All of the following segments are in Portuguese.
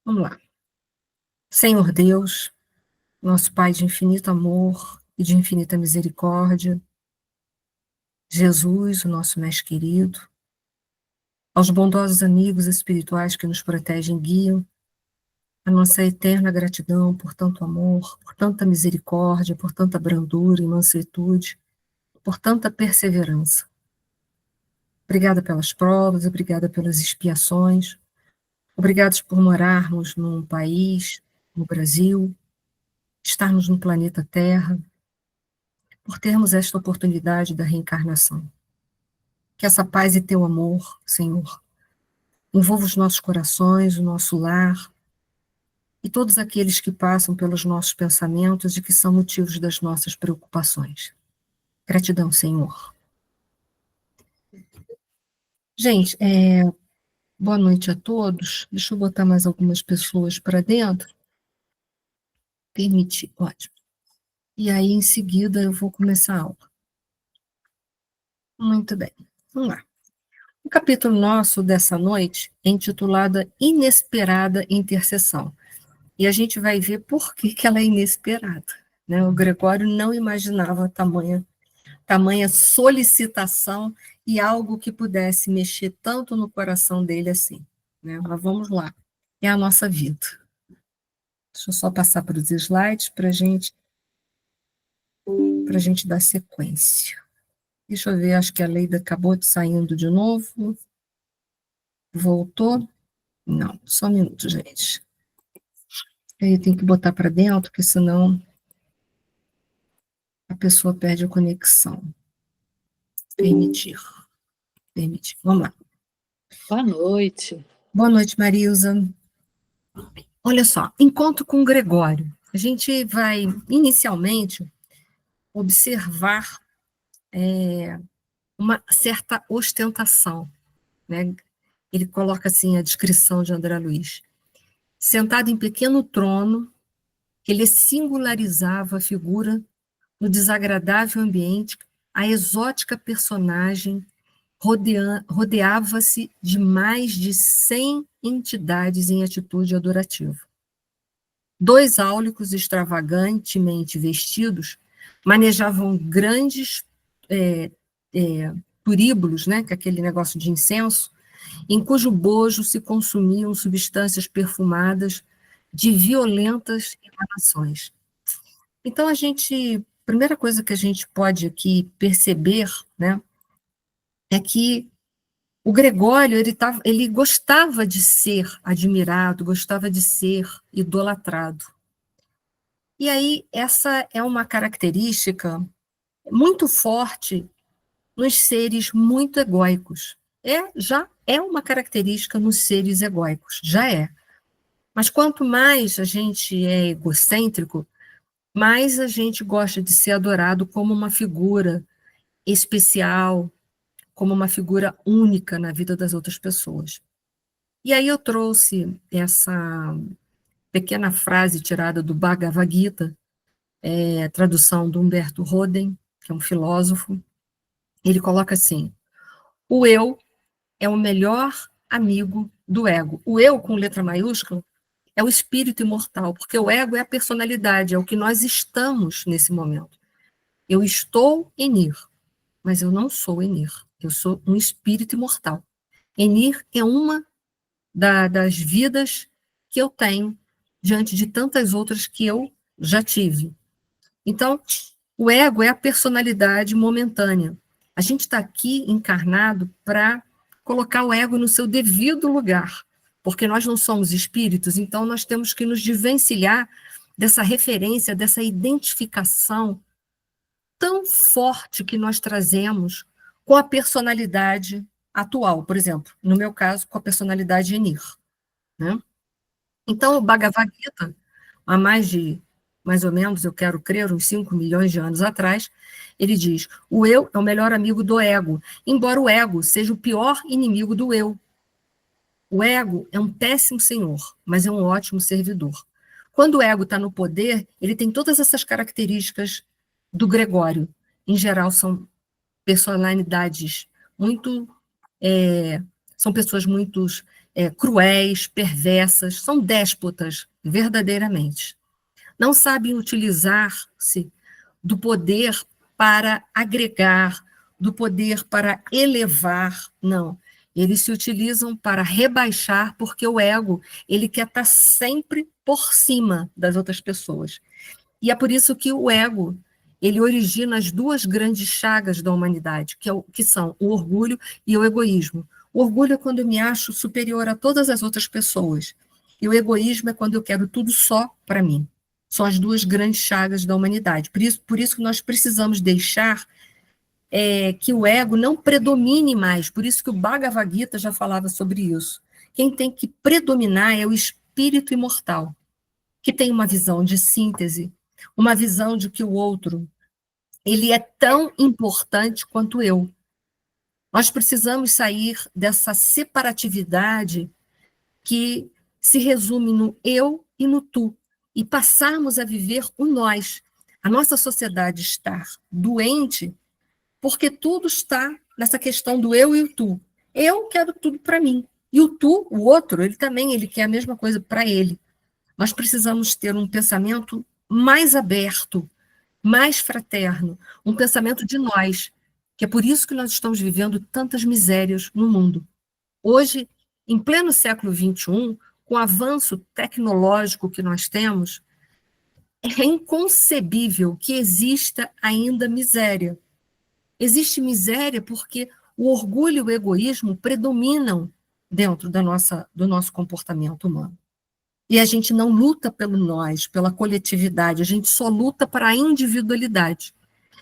Vamos lá. Senhor Deus, nosso Pai de infinito amor e de infinita misericórdia, Jesus, o nosso Mestre querido, aos bondosos amigos espirituais que nos protegem e guiam, a nossa eterna gratidão por tanto amor, por tanta misericórdia, por tanta brandura e mansuetude, por tanta perseverança. Obrigada pelas provas, obrigada pelas expiações, obrigados por morarmos num país, no Brasil, estarmos no planeta Terra, por termos esta oportunidade da reencarnação. Que essa paz e teu amor, Senhor, envolva os nossos corações, o nosso lar, e todos aqueles que passam pelos nossos pensamentos e que são motivos das nossas preocupações. Gratidão, Senhor. Gente, boa noite a todos. Deixa eu botar mais algumas pessoas para dentro. Permitir, ótimo. E aí, em seguida, eu vou começar a aula. Muito bem, vamos lá. O capítulo nosso dessa noite é intitulado Inesperada Intercessão. E a gente vai ver por que ela é inesperada. Né? O Gregório não imaginava tamanha solicitação e algo que pudesse mexer tanto no coração dele assim. Né? Mas vamos lá. É a nossa vida. Deixa eu só passar para os slides para a gente dar sequência. Deixa eu ver, acho que a Leida acabou de saindo de novo. Voltou? Não, só um minuto, gente. Aí tem que botar para dentro, porque senão a pessoa perde a conexão. Permitir. Vamos lá. Boa noite. Boa noite, Marilza. Olha só, encontro com o Gregório. A gente vai, inicialmente, observar uma certa ostentação. Né? Ele coloca assim a descrição de André Luiz. Sentado em pequeno trono, ele singularizava a figura no desagradável ambiente, a exótica personagem rodeava-se de mais de 100 entidades em atitude adorativa. 2 áulicos extravagantemente vestidos manejavam grandes turíbulos, né, que é aquele negócio de incenso, em cujo bojo se consumiam substâncias perfumadas de violentas emanações. Então, primeira coisa que a gente pode aqui perceber, né, é que o Gregório, ele gostava de ser admirado, gostava de ser idolatrado. E aí, essa é uma característica muito forte nos seres muito egóicos. Já é uma característica nos seres egóicos, já é. Mas quanto mais a gente é egocêntrico, mais a gente gosta de ser adorado como uma figura especial, como uma figura única na vida das outras pessoas. E aí eu trouxe essa pequena frase tirada do Bhagavad Gita, tradução do Humberto Roden, que é um filósofo. Ele coloca assim: o eu é o melhor amigo do ego. O eu, com letra maiúscula, é o espírito imortal, porque o ego é a personalidade, é o que nós estamos nesse momento. Eu estou Enir, mas eu não sou Enir. Eu sou um espírito imortal. Enir é uma das vidas que eu tenho diante de tantas outras que eu já tive. Então, o ego é a personalidade momentânea. A gente está aqui encarnado para colocar o ego no seu devido lugar, porque nós não somos espíritos, então nós temos que nos desvencilhar dessa referência, dessa identificação tão forte que nós trazemos com a personalidade atual, por exemplo, no meu caso, com a personalidade Enir. Né? Então, o Bhagavad Gita, há mais ou menos, eu quero crer, uns 5 milhões de anos atrás, ele diz: o eu é o melhor amigo do ego, embora o ego seja o pior inimigo do eu. O ego é um péssimo senhor, mas é um ótimo servidor. Quando o ego está no poder, ele tem todas essas características do Gregório. Em geral, são personalidades muito... são pessoas muito cruéis, perversas, são déspotas, verdadeiramente. Não sabem utilizar-se do poder para agregar, do poder para elevar, não. Eles se utilizam para rebaixar, porque o ego, ele quer estar sempre por cima das outras pessoas. E é por isso que o ego, ele origina as duas grandes chagas da humanidade, que são o orgulho e o egoísmo. O orgulho é quando eu me acho superior a todas as outras pessoas. E o egoísmo é quando eu quero tudo só para mim. São as duas grandes chagas da humanidade. Por isso que nós precisamos deixar que o ego não predomine mais. Por isso que o Bhagavad Gita já falava sobre isso. Quem tem que predominar é o espírito imortal, que tem uma visão de síntese, uma visão de que o outro ele é tão importante quanto eu. Nós precisamos sair dessa separatividade que se resume no eu e no tu, e passarmos a viver o nós. A nossa sociedade está doente porque tudo está nessa questão do eu e o tu. Eu quero tudo para mim. E o tu, o outro, ele quer a mesma coisa para ele. Nós precisamos ter um pensamento mais aberto, mais fraterno, um pensamento de nós, que é por isso que nós estamos vivendo tantas misérias no mundo. Hoje, em pleno século XXI, com o avanço tecnológico que nós temos, é inconcebível que exista ainda miséria. Existe miséria porque o orgulho e o egoísmo predominam dentro do nosso comportamento humano. E a gente não luta pelo nós, pela coletividade, a gente só luta para a individualidade.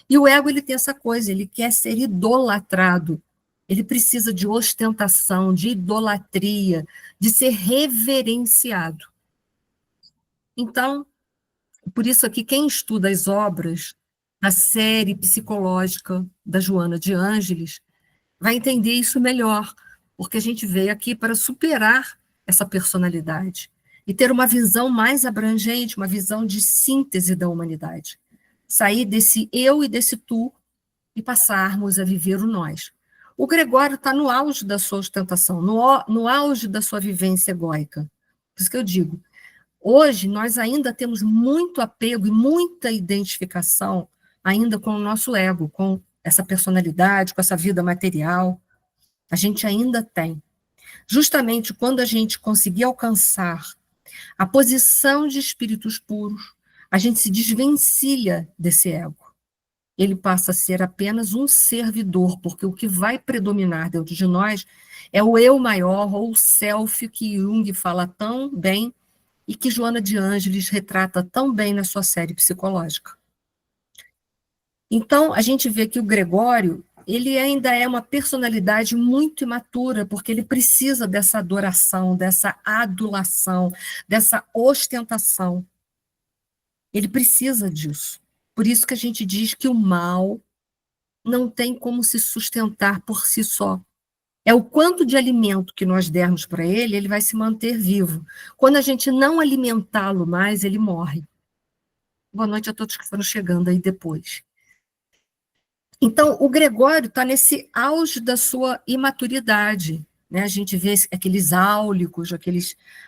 E o ego, ele tem essa coisa, ele quer ser idolatrado, ele precisa de ostentação, de idolatria, de ser reverenciado. Então, por isso aqui, quem estuda as obras da série psicológica da Joana de Ângeles vai entender isso melhor, porque a gente veio aqui para superar essa personalidade e ter uma visão mais abrangente, uma visão de síntese da humanidade. Sair desse eu e desse tu e passarmos a viver o nós. O Gregório está no auge da sua ostentação, no auge da sua vivência egóica. Por isso que eu digo, hoje nós ainda temos muito apego e muita identificação ainda com o nosso ego, com essa personalidade, com essa vida material. A gente ainda tem. Justamente quando a gente conseguir alcançar a posição de espíritos puros, a gente se desvencilha desse ego. Ele passa a ser apenas um servidor, porque o que vai predominar dentro de nós é o eu maior, ou o self, que Jung fala tão bem e que Joana de Ângeles retrata tão bem na sua série psicológica. Então, a gente vê que o Gregório, ele ainda é uma personalidade muito imatura, porque ele precisa dessa adoração, dessa adulação, dessa ostentação. Ele precisa disso. Por isso que a gente diz que o mal não tem como se sustentar por si só. É o quanto de alimento que nós dermos para ele, ele vai se manter vivo. Quando a gente não alimentá-lo mais, ele morre. Boa noite a todos que foram chegando aí depois. Então, o Gregório está nesse auge da sua imaturidade. Né? A gente vê aqueles áulicos,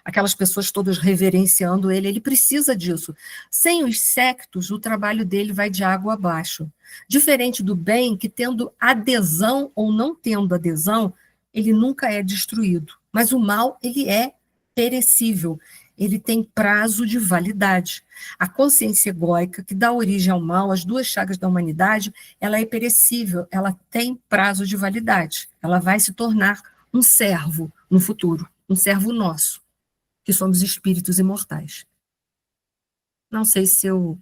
aquelas pessoas todas reverenciando ele, ele precisa disso. Sem os sectos, o trabalho dele vai de água abaixo. Diferente do bem, que tendo adesão ou não tendo adesão, ele nunca é destruído. Mas o mal, ele é perecível, ele tem prazo de validade. A consciência egóica, que dá origem ao mal, as duas chagas da humanidade, ela é perecível, ela tem prazo de validade. Ela vai se tornar um servo no futuro, um servo nosso, que somos espíritos imortais. Não sei se eu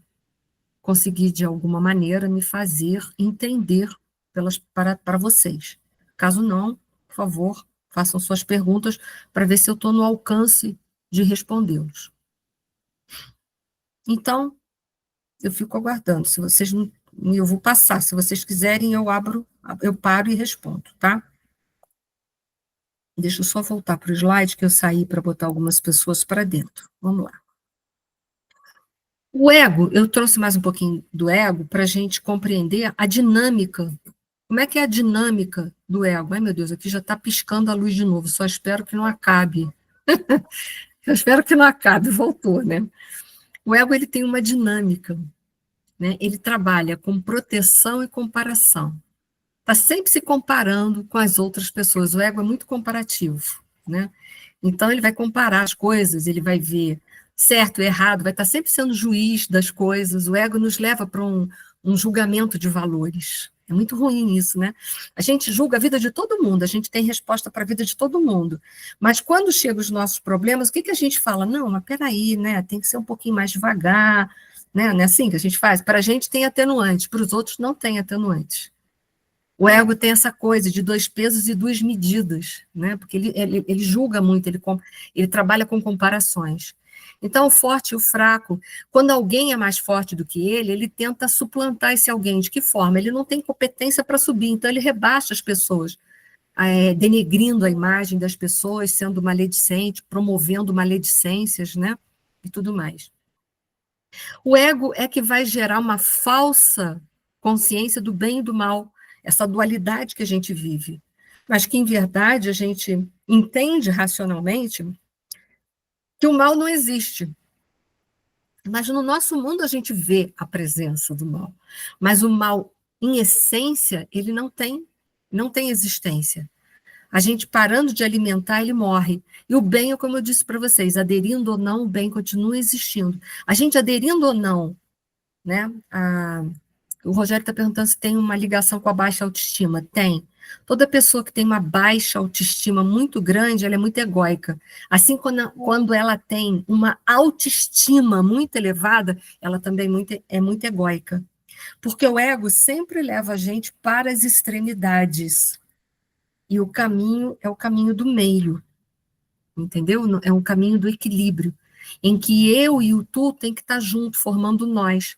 consegui, de alguma maneira, me fazer entender para vocês. Caso não, por favor, façam suas perguntas para ver se eu estou no alcance de respondê-los. Então, eu fico aguardando. Se vocês não, eu vou passar. Se vocês quiserem, eu paro e respondo, tá? Deixa eu só voltar para o slide, que eu saí para botar algumas pessoas para dentro. Vamos lá. O ego, eu trouxe mais um pouquinho do ego para a gente compreender a dinâmica Como é que é a dinâmica do ego? Ai, meu Deus, aqui já está piscando a luz de novo, só espero que não acabe. Eu espero que não acabe, voltou, né? O ego, ele tem uma dinâmica, né? Ele trabalha com proteção e comparação. Está sempre se comparando com as outras pessoas. O ego é muito comparativo, né? Então, ele vai comparar as coisas, ele vai ver certo e errado, vai estar sempre sendo juiz das coisas. O ego nos leva para um julgamento de valores. É muito ruim isso, né? A gente julga a vida de todo mundo, a gente tem resposta para a vida de todo mundo. Mas quando chegam os nossos problemas, o que a gente fala? Não, mas peraí, né? Tem que ser um pouquinho mais devagar, né? Não é assim que a gente faz? Para a gente tem atenuantes, para os outros não tem atenuantes. O ego tem essa coisa de 2 pesos e 2 medidas, né? Porque ele julga muito, ele trabalha com comparações. Então, o forte e o fraco, quando alguém é mais forte do que ele tenta suplantar esse alguém. De que forma? Ele não tem competência para subir, então ele rebaixa as pessoas, denegrindo a imagem das pessoas, sendo maledicente, promovendo maledicências, né? E tudo mais. O ego é que vai gerar uma falsa consciência do bem e do mal, essa dualidade que a gente vive, mas que, em verdade, a gente entende racionalmente que o mal não existe. Mas no nosso mundo a gente vê a presença do mal. Mas o mal, em essência, ele não tem existência. A gente parando de alimentar, ele morre. E o bem, como eu disse para vocês, aderindo ou não, o bem continua existindo. A gente aderindo ou não, né? O Rogério está perguntando se tem uma ligação com a baixa autoestima. Tem. Toda pessoa que tem uma baixa autoestima muito grande, ela é muito egóica. Assim, quando ela tem uma autoestima muito elevada, ela também é muito egóica. Porque o ego sempre leva a gente para as extremidades. E o caminho é o caminho do meio. Entendeu? É um caminho do equilíbrio, em que eu e o tu tem que estar junto, formando nós.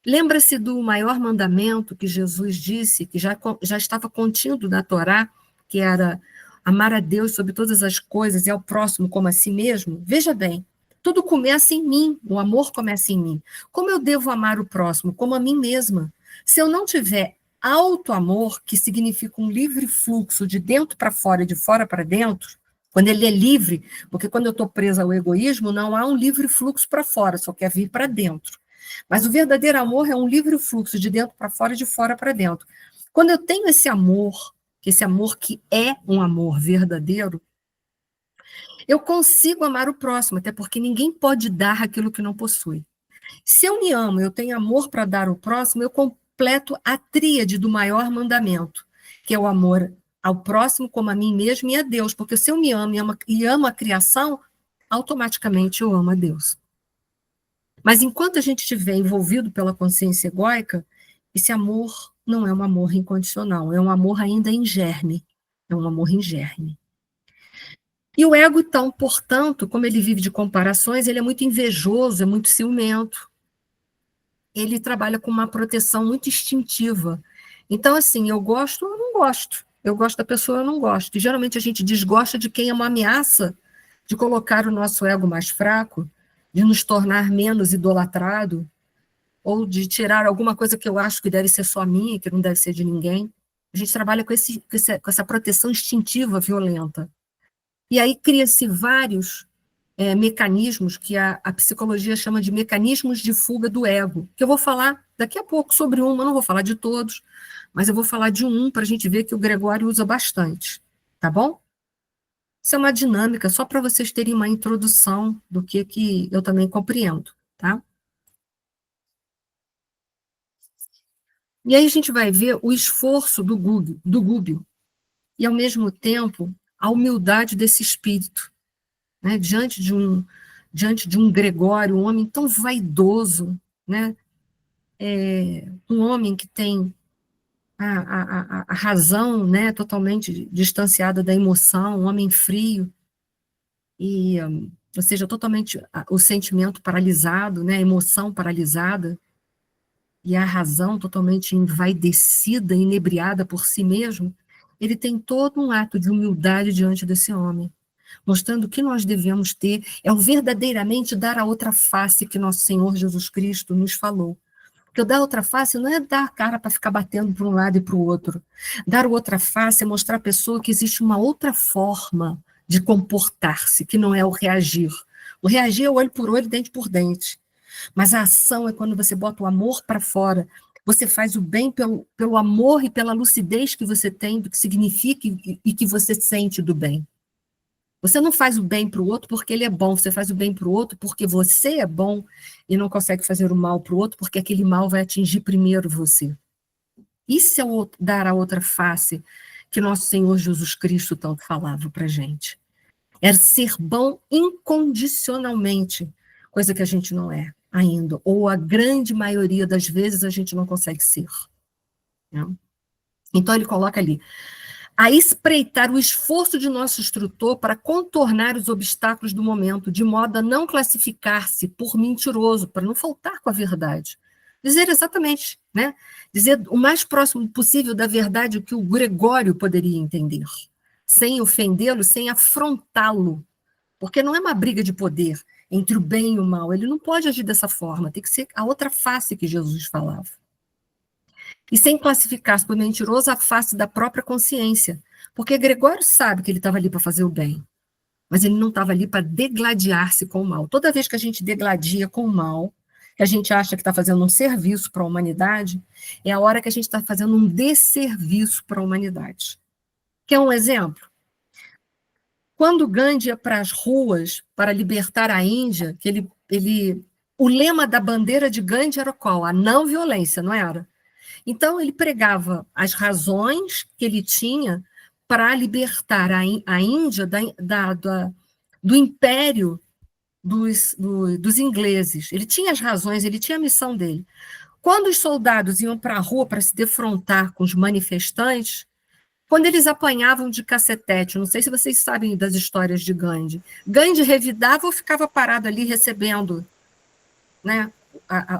Lembra-se do maior mandamento que Jesus disse, que já estava contido na Torá, que era amar a Deus sobre todas as coisas e ao próximo como a si mesmo? Veja bem, tudo começa em mim, o amor começa em mim. Como eu devo amar o próximo? Como a mim mesma. Se eu não tiver auto-amor, que significa um livre fluxo de dentro para fora e de fora para dentro, quando ele é livre, porque quando eu estou presa ao egoísmo, não há um livre fluxo para fora, só quer vir para dentro. Mas o verdadeiro amor é um livre fluxo de dentro para fora e de fora para dentro. Quando eu tenho esse amor que é um amor verdadeiro, eu consigo amar o próximo, até porque ninguém pode dar aquilo que não possui. Se eu me amo, eu tenho amor para dar ao próximo, eu completo a tríade do maior mandamento, que é o amor ao próximo como a mim mesmo e a Deus, porque se eu me amo e amo a criação, automaticamente eu amo a Deus. Mas enquanto a gente estiver envolvido pela consciência egóica, esse amor não é um amor incondicional, é um amor ainda em germe. É um amor em germe. E o ego, então, portanto, como ele vive de comparações, ele é muito invejoso, é muito ciumento. Ele trabalha com uma proteção muito instintiva. Então, assim, eu gosto ou não gosto. Eu gosto da pessoa, eu não gosto. E geralmente a gente desgosta de quem é uma ameaça de colocar o nosso ego mais fraco, de nos tornar menos idolatrado, ou de tirar alguma coisa que eu acho que deve ser só minha, que não deve ser de ninguém. A gente trabalha com essa proteção instintiva violenta. E aí cria-se vários mecanismos que a psicologia chama de mecanismos de fuga do ego, que eu vou falar daqui a pouco sobre um, eu não vou falar de todos, mas eu vou falar de um para a gente ver que o Gregório usa bastante, tá bom? Isso é uma dinâmica, só para vocês terem uma introdução do que eu também compreendo, tá? E aí a gente vai ver o esforço do Gúbio e, ao mesmo tempo, a humildade desse espírito, né? diante de um Gregório, um homem tão vaidoso, né? Um homem que tem a razão, né? totalmente distanciada da emoção, um homem frio, ou seja, totalmente o sentimento paralisado, né? A emoção paralisada, e a razão totalmente envaidecida, inebriada por si mesmo, ele tem todo um ato de humildade diante desse homem, mostrando que nós devemos ter, é o verdadeiramente dar a outra face que nosso Senhor Jesus Cristo nos falou. Porque o dar outra face não é dar a cara para ficar batendo para um lado e para o outro. Dar outra face é mostrar à pessoa que existe uma outra forma de comportar-se, que não é o reagir. O reagir é olho por olho, dente por dente. Mas a ação é quando você bota o amor para fora, você faz o bem pelo amor e pela lucidez que você tem do que significa e que você sente do bem. Você não faz o bem para o outro porque ele é bom, você faz o bem para o outro porque você é bom e não consegue fazer o mal para o outro porque aquele mal vai atingir primeiro você. Isso é dar a outra face que nosso Senhor Jesus Cristo tanto falava para a gente. É ser bom incondicionalmente, coisa que a gente não é ainda, ou a grande maioria das vezes a gente não consegue ser. Né? Então ele coloca ali, a espreitar o esforço de nosso instrutor para contornar os obstáculos do momento, de modo a não classificar-se por mentiroso, para não faltar com a verdade. Dizer exatamente, né? Dizer o mais próximo possível da verdade o que o Gregório poderia entender, sem ofendê-lo, sem afrontá-lo, porque não é uma briga de poder entre o bem e o mal, ele não pode agir dessa forma, tem que ser a outra face que Jesus falava. E sem classificar-se por mentiroso a face da própria consciência. Porque Gregório sabe que ele estava ali para fazer o bem, mas ele não estava ali para degladiar-se com o mal. Toda vez que a gente degladia com o mal, que a gente acha que está fazendo um serviço para a humanidade, é a hora que a gente está fazendo um desserviço para a humanidade. Quer um exemplo? Quando Gandhi ia para as ruas para libertar a Índia, o lema da bandeira de Gandhi era qual? A não violência, não era? Então, ele pregava as razões que ele tinha para libertar a Índia do império dos ingleses. Ele tinha as razões, ele tinha a missão dele. Quando os soldados iam para a rua para se defrontar com os manifestantes, quando eles apanhavam de cacetete, não sei se vocês sabem das histórias de Gandhi, Gandhi revidava ou ficava parado ali recebendo, né,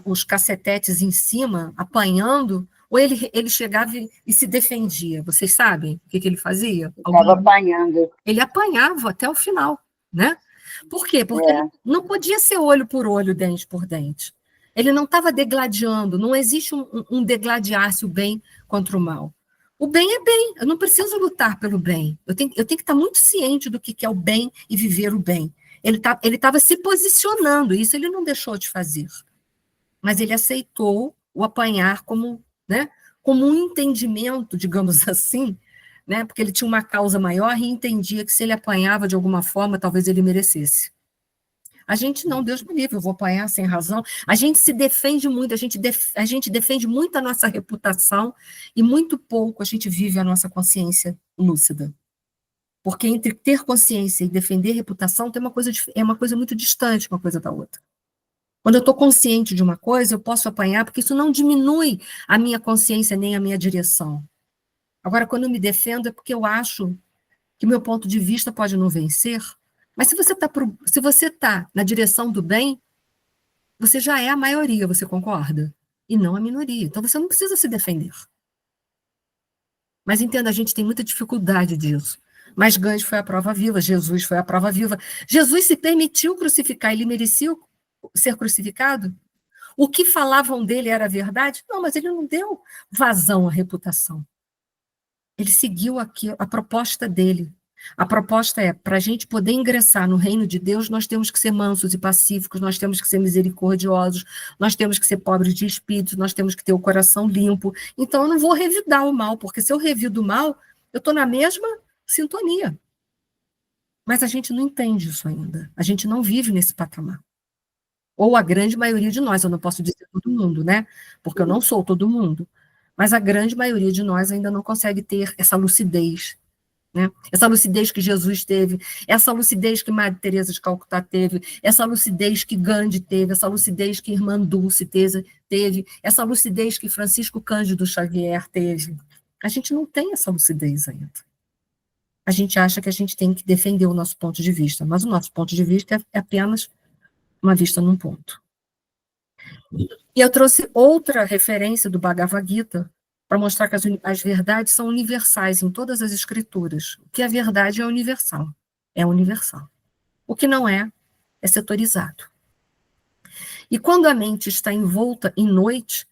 os cacetetes em cima, apanhando, ou ele chegava e se defendia? Vocês sabem o que ele fazia? Estava apanhando. Ele apanhava até o final, né? Por quê? Porque não podia ser olho por olho, dente por dente. Ele não estava degladiando, não existe um degladiar-se o bem contra o mal. O bem é bem, eu não preciso lutar pelo bem. Eu tenho que estar muito ciente do que é o bem e viver o bem. Ele estava se posicionando, isso ele não deixou de fazer. Mas ele aceitou o apanhar como, né, como um entendimento, digamos assim, né, porque ele tinha uma causa maior e entendia que se ele apanhava de alguma forma, talvez ele merecesse. A gente não, Deus me livre, eu vou apanhar sem razão. A gente se defende muito, a gente defende muito a nossa reputação e muito pouco a gente vive a nossa consciência lúcida. Porque entre ter consciência e defender reputação é uma coisa muito distante uma coisa da outra. Quando eu estou consciente de uma coisa, eu posso apanhar, porque isso não diminui a minha consciência nem a minha direção. Agora, quando eu me defendo, é porque eu acho que meu ponto de vista pode não vencer. Mas se você está na direção do bem, você já é a maioria, você concorda? E não a minoria. Então, você não precisa se defender. Mas entenda, a gente tem muita dificuldade disso. Mas Gandhi foi a prova viva, Jesus foi a prova viva. Jesus se permitiu crucificar, ele merecia ser crucificado? O que falavam dele era verdade? Não, mas ele não deu vazão à reputação. Ele seguiu aqui a proposta dele. A proposta é, para a gente poder ingressar no reino de Deus, nós temos que ser mansos e pacíficos, nós temos que ser misericordiosos, nós temos que ser pobres de espírito, nós temos que ter o coração limpo. Então, eu não vou revidar o mal, porque se eu revido o mal, eu estou na mesma sintonia. Mas a gente não entende isso ainda. A gente não vive nesse patamar. Ou a grande maioria de nós, eu não posso dizer todo mundo, né? Porque eu não sou todo mundo. Mas a grande maioria de nós ainda não consegue ter essa lucidez, né? Essa lucidez que Jesus teve, essa lucidez que Madre Teresa de Calcutá teve, essa lucidez que Gandhi teve, essa lucidez que Irmã Dulce teve, essa lucidez que Francisco Cândido Xavier teve. A gente não tem essa lucidez ainda. A gente acha que a gente tem que defender o nosso ponto de vista, mas o nosso ponto de vista é apenas uma vista num ponto. E eu trouxe outra referência do Bhagavad Gita para mostrar que as verdades são universais em todas as escrituras. O que é verdade é universal. É universal. O que não é setorizado. E quando a mente está envolta em noite,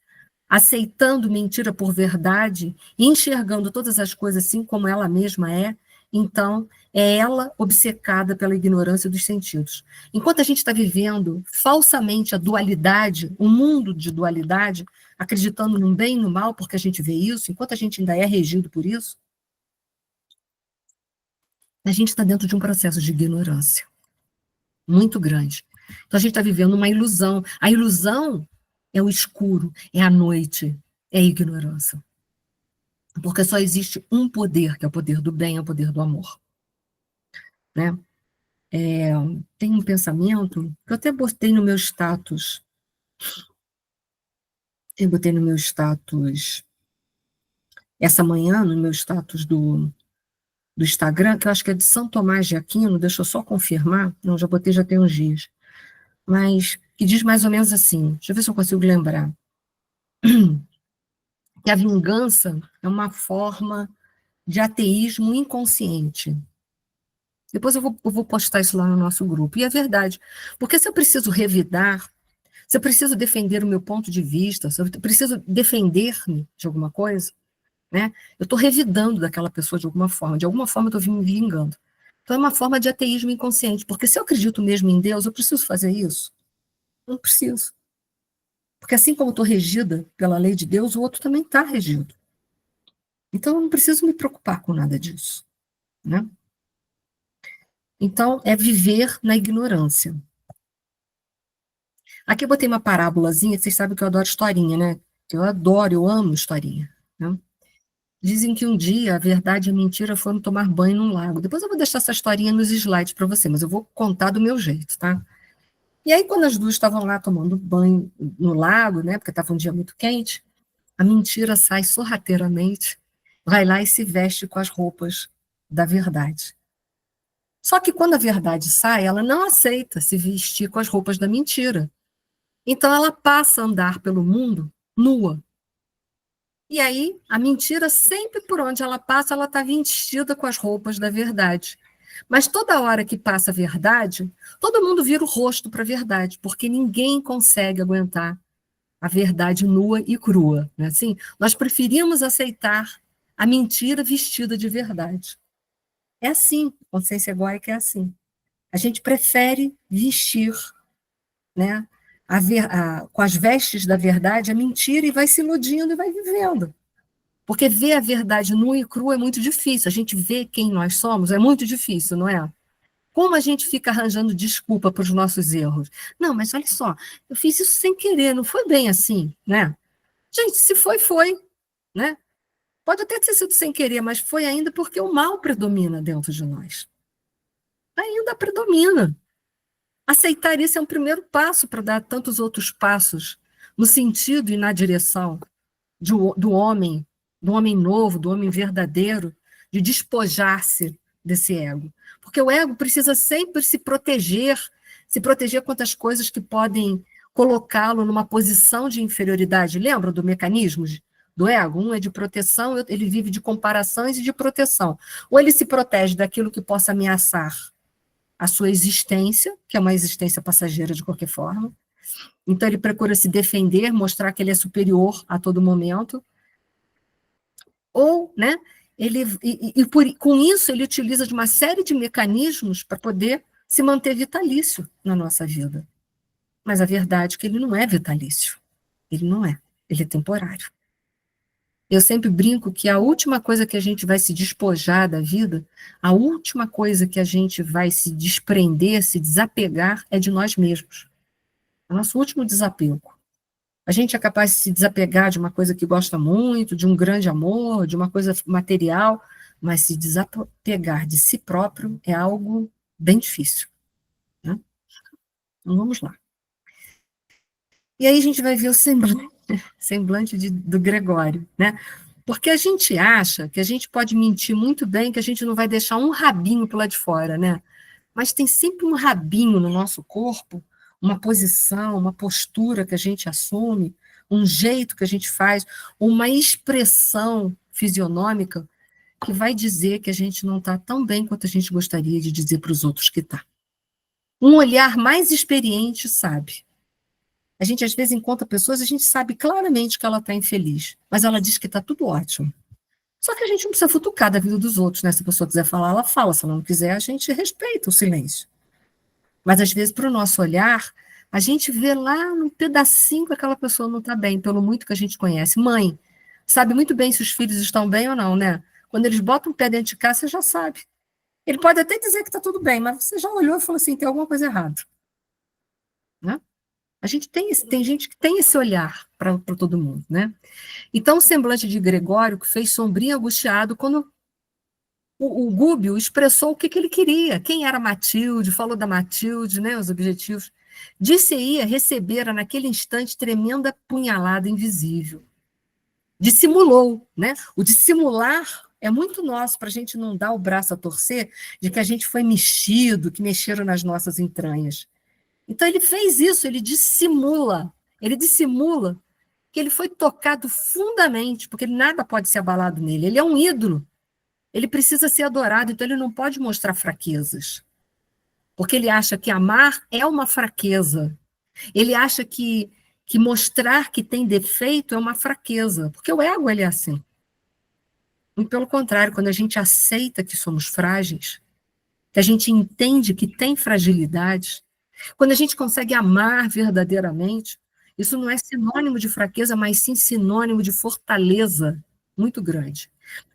aceitando mentira por verdade, e enxergando todas as coisas assim como ela mesma é, então é ela obcecada pela ignorância dos sentidos. Enquanto a gente está vivendo falsamente a dualidade, um mundo de dualidade, acreditando no bem e no mal, porque a gente vê isso, enquanto a gente ainda é regido por isso, a gente está dentro de um processo de ignorância muito grande. Então a gente está vivendo uma ilusão. A ilusão é o escuro, é a noite, é a ignorância. Porque só existe um poder, que é o poder do bem, é o poder do amor. Né? Tem um pensamento que eu até botei no meu status. Eu botei no meu status essa manhã, no meu status do Instagram, que eu acho que é de São Tomás de Aquino, deixa eu só confirmar. Não, já botei já tem uns dias. Mas que diz mais ou menos assim, deixa eu ver se eu consigo lembrar. Que a vingança é uma forma de ateísmo inconsciente. Depois eu vou postar isso lá no nosso grupo. E é verdade. Porque se eu preciso revidar, se eu preciso defender o meu ponto de vista, se eu preciso defender-me de alguma coisa, né? Eu estou revidando daquela pessoa de alguma forma. De alguma forma eu estou me vingando. Então é uma forma de ateísmo inconsciente. Porque se eu acredito mesmo em Deus, eu preciso fazer isso? Não preciso. Porque assim como eu estou regida pela lei de Deus, o outro também está regido. Então eu não preciso me preocupar com nada disso. Né? Então, é viver na ignorância. Aqui eu botei uma parábolazinha, vocês sabem que eu adoro historinha, né? Eu adoro, eu amo historinha. Né? Dizem que um dia a verdade e a mentira foram tomar banho num lago. Depois eu vou deixar essa historinha nos slides para você, mas eu vou contar do meu jeito, tá? E aí, quando as duas estavam lá tomando banho no lago, né? Porque estava um dia muito quente, a mentira sai sorrateiramente, vai lá e se veste com as roupas da verdade. Só que quando a verdade sai, ela não aceita se vestir com as roupas da mentira. Então ela passa a andar pelo mundo nua. E aí, a mentira, sempre por onde ela passa, ela está vestida com as roupas da verdade. Mas toda hora que passa a verdade, todo mundo vira o rosto para a verdade, porque ninguém consegue aguentar a verdade nua e crua. Né? Assim, nós preferimos aceitar a mentira vestida de verdade. É assim, consciência egóica é assim. A gente prefere vestir, né, com as vestes da verdade a mentira e vai se iludindo e vai vivendo. Porque ver a verdade nua e crua é muito difícil. A gente vê quem nós somos é muito difícil, não é? Como a gente fica arranjando desculpa para os nossos erros? Não, mas olha só, eu fiz isso sem querer, não foi bem assim, né? Gente, se foi, foi, né? Pode até ter sido sem querer, mas foi ainda porque o mal predomina dentro de nós. Ainda predomina. Aceitar isso é um primeiro passo para dar tantos outros passos no sentido e na direção do homem novo, do homem verdadeiro, de despojar-se desse ego. Porque o ego precisa sempre se proteger contra as coisas que podem colocá-lo numa posição de inferioridade. Lembra do mecanismo do ego? Um é de proteção, ele vive de comparações e de proteção. Ou ele se protege daquilo que possa ameaçar a sua existência, que é uma existência passageira de qualquer forma. Então ele procura se defender, mostrar que ele é superior a todo momento. Ou, né, com isso ele utiliza de uma série de mecanismos para poder se manter vitalício na nossa vida. Mas a verdade é que ele não é vitalício. Ele não é. Ele é temporário. Eu sempre brinco que a última coisa que a gente vai se despojar da vida, a última coisa que a gente vai se desprender, se desapegar, é de nós mesmos. É o nosso último desapego. A gente é capaz de se desapegar de uma coisa que gosta muito, de um grande amor, de uma coisa material, mas se desapegar de si próprio é algo bem difícil. Né? Então vamos lá. E aí a gente vai ver o semblante do Gregório, né? Porque a gente acha que a gente pode mentir muito bem, que a gente não vai deixar um rabinho para lá de fora, né? Mas tem sempre um rabinho no nosso corpo, uma posição, uma postura que a gente assume, um jeito que a gente faz, uma expressão fisionômica que vai dizer que a gente não está tão bem quanto a gente gostaria de dizer para os outros que está. Um olhar mais experiente sabe. A gente, às vezes, encontra pessoas, a gente sabe claramente que ela está infeliz, mas ela diz que está tudo ótimo. Só que a gente não precisa futucar da vida dos outros, né? Se a pessoa quiser falar, ela fala. Se ela não quiser, a gente respeita o silêncio. Mas, às vezes, para o nosso olhar, a gente vê lá num pedacinho que aquela pessoa não está bem, pelo muito que a gente conhece. Mãe, sabe muito bem se os filhos estão bem ou não, né? Quando eles botam o pé dentro de casa, você já sabe. Ele pode até dizer que está tudo bem, mas você já olhou e falou assim, tem alguma coisa errada. Né? A gente tem gente que tem esse olhar para todo mundo, né? Então, o semblante de Gregório, que fez sombrio e angustiado, quando o Gúbio expressou o que ele queria, quem era Matilde, falou da Matilde, né, os objetivos. Disse-ia recebera naquele instante tremenda punhalada invisível. Dissimulou, né? O dissimular é muito nosso para a gente não dar o braço a torcer de que a gente foi mexido, que mexeram nas nossas entranhas. Então ele fez isso, ele dissimula que ele foi tocado fundamente, porque nada pode ser abalado nele. Ele é um ídolo. Ele precisa ser adorado, então ele não pode mostrar fraquezas. Porque ele acha que amar é uma fraqueza. Ele acha que mostrar que tem defeito é uma fraqueza, porque o ego ele é assim. E pelo contrário, quando a gente aceita que somos frágeis, que a gente entende que tem fragilidades, quando a gente consegue amar verdadeiramente, isso não é sinônimo de fraqueza, mas sim sinônimo de fortaleza muito grande.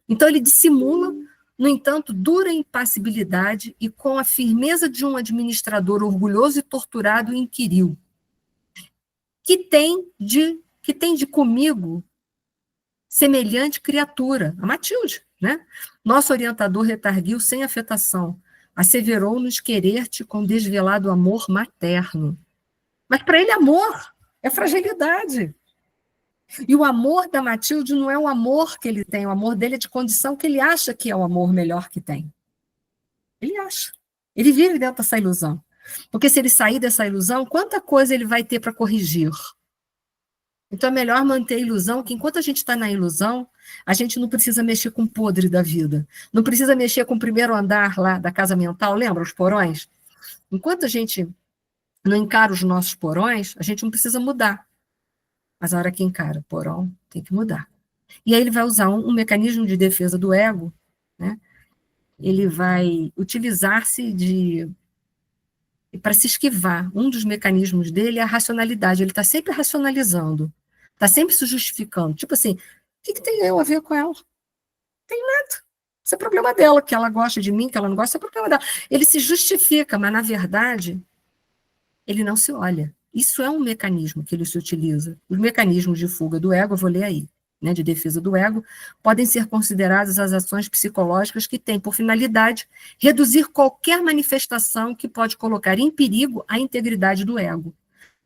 Então ele dissimula, no entanto, dura impassibilidade e com a firmeza de um administrador orgulhoso e torturado inquiriu: que tem de comigo semelhante criatura, a Matilde, né? Nosso orientador retarguiu sem afetação, asseverou-nos querer-te com desvelado amor materno. Mas para ele amor é fragilidade. E o amor da Matilde não é o amor que ele tem, o amor dele é de condição que ele acha que é o amor melhor que tem. Ele acha. Ele vive dentro dessa ilusão. Porque se ele sair dessa ilusão, quanta coisa ele vai ter para corrigir? Então é melhor manter a ilusão, que enquanto a gente está na ilusão, a gente não precisa mexer com o podre da vida. Não precisa mexer com o primeiro andar lá da casa mental, lembra os porões? Enquanto a gente não encara os nossos porões, a gente não precisa mudar. Mas a hora que encara o porão, tem que mudar. E aí ele vai usar um mecanismo de defesa do ego, né? Ele vai utilizar-se para se esquivar. Um dos mecanismos dele é a racionalidade. Ele está sempre racionalizando, está sempre se justificando. Tipo assim, o que tem eu a ver com ela? Não tem nada. Isso é problema dela, que ela gosta de mim, que ela não gosta, é problema dela. Ele se justifica, mas, na verdade, ele não se olha. Isso é um mecanismo que ele se utiliza. Os mecanismos de fuga do ego, eu vou ler aí, né, de defesa do ego, podem ser consideradas as ações psicológicas que têm por finalidade reduzir qualquer manifestação que pode colocar em perigo a integridade do ego,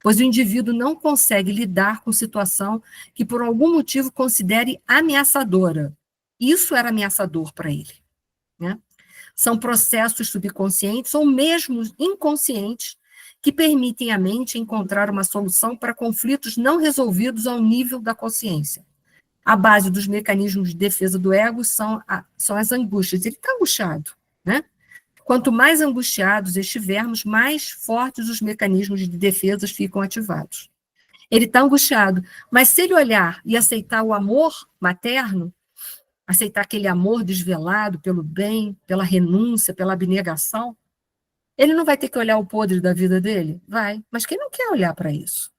pois o indivíduo não consegue lidar com situação que por algum motivo considere ameaçadora. Isso era ameaçador para ele, né? São processos subconscientes ou mesmo inconscientes que permitem à mente encontrar uma solução para conflitos não resolvidos ao nível da consciência. A base dos mecanismos de defesa do ego são as angústias. Ele está angustiado, né? Quanto mais angustiados estivermos, mais fortes os mecanismos de defesa ficam ativados. Ele está angustiado, mas se ele olhar e aceitar o amor materno, aceitar aquele amor desvelado pelo bem, pela renúncia, pela abnegação, ele não vai ter que olhar o podre da vida dele? Vai, mas quem não quer olhar para isso?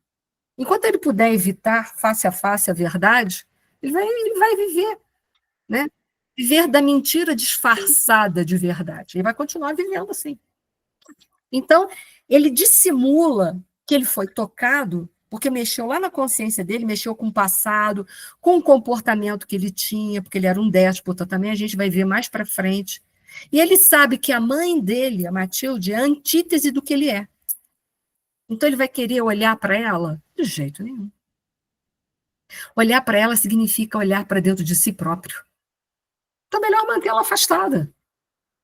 Enquanto ele puder evitar face a face a verdade, ele vai viver, né? Viver da mentira disfarçada de verdade. Ele vai continuar vivendo assim. Então, ele dissimula que ele foi tocado, porque mexeu lá na consciência dele, mexeu com o passado, com o comportamento que ele tinha, porque ele era um déspota também, a gente vai ver mais para frente. E ele sabe que a mãe dele, a Matilde, é a antítese do que ele é. Então, ele vai querer olhar para ela? De jeito nenhum. Olhar para ela significa olhar para dentro de si próprio. Então, melhor mantê-la afastada.